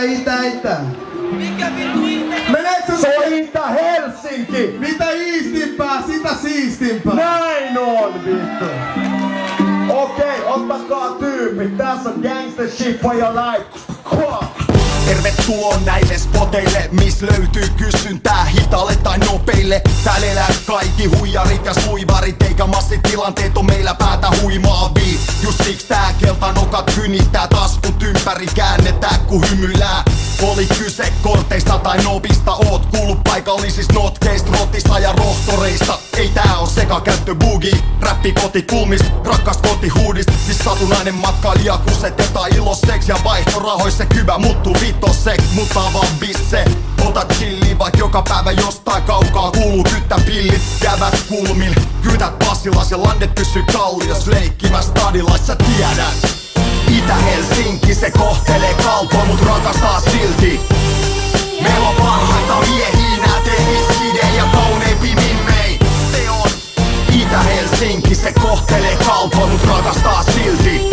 Itä. Mikä vittu Itä? Meneekö Se on Itä-Helsinki! Mitä iistimpää, sitä siistimpää. Näin on vittu! Okei, ottakaa tyypit. Tässä on gangster shit for your life. Tervetuloa näille spoteille, miss löytyy kysyntää hitaalle tai nopeille. Täällä elää kaikki huijarit ja suivarit, eikä massitilanteet on meillä päätä huimaavia. Just siksi tää keltanokat kynittää, taskut ympäri käännetään ku hymyilää. Oli kyse korteista tai nobista, oot kuullut paikallisista notkeista, rotista ja rohtoreista. Ei tää oo sekakäyttö boogie, räppi kotikulmista, rakkas kotihuudist. Siis satunnainen matkailija kusetetaan iloseks ja vaihtorahoissa kyvä muuttuu vitoseks, mutta vaan bisse. Ota chilli, vaik joka päivä jostain kaukaa kuuluu kyttäpillit. Kävät kulmil, kytät Pasilas ja landet pysyy kallios leikkimäs stadilais, sä tiedät. Itä-Helsinki se kohtelee kaltoa, mut rakastaa silti. Meillä on parhaita miehiä, nää tenniskidejä ja kauneimpi mimmei. Se on Itä-Helsinki se kohtelee kaltoa, mut rakastaa silti.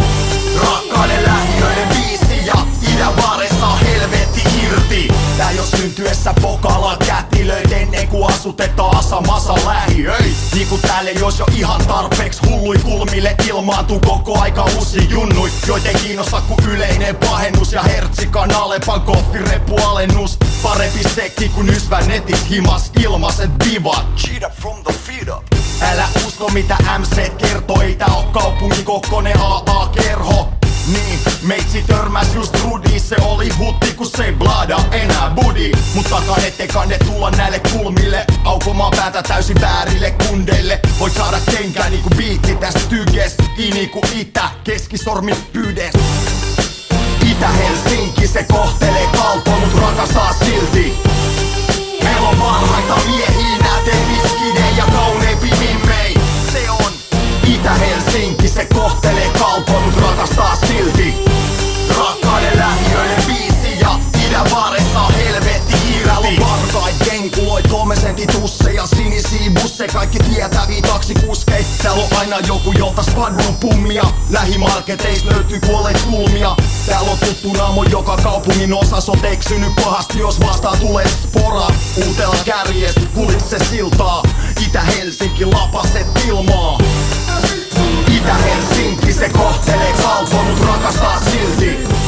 Rakkaiden lähiöiden biisi ja idänvaaressa on helvetti irti. Tää jos syntyessä pokaallaan kätilöit ennen kuin asutetaan asamassa lähiöi. Niinku täällä jos jo ihan tarpeeks hullui kulmille ilmaantuu koko aika uusi junnui. Joit ei kiinnosta ku yleinen pahennus ja hertsikan Alepan koffirepualennus. Parempi sekki kun ysvä netis himas ilmaset vivat. Cheat up from the feet up. Älä usko mitä MC kertoo, ei tää oo kaupungin kokkonen AA-kerho. Niin, meitsi törmäs just Rudi, se oli hutti kun se ei blada enää budi. Mut takan ettei kanne tulla näille kulmille, aukomaan päätä täysin väärille kundeille. Voit saada kenkää niinku biitti tästä tyges, I niinku itä, keskisormi pyydes. Itä-Helsinki se kohtelee kaltoa, mut rakastaa silti. Meillä on parhaita miehiä, nää tenniskidejä ja kauneimpi mimmei. Se on Itä-Helsinki se kohtelee kaltoa, mut rakastaa silti. Rakkaiden lähiöiden biisi ja idänvaaressa on helvetti irti. Täällä on varkait, kenkuloit, 3 sentin tusseja, sinisiä busseja, kaikki tietäviä taksikuskei. Täällä on aina joku jolta spadun pummia, lähimarketeis löytyy kuolleet kulmia. Täällä on tuttu naamo joka kaupungin osas, oot eksynyt pahasti jos vastaan tulee spora. Uutella kärjes, kulit se siltaa, Itä-Helsinki lapaset ilmaa. Itä-Helsinki se kohtelee kaltoa, mut rakastaa silti.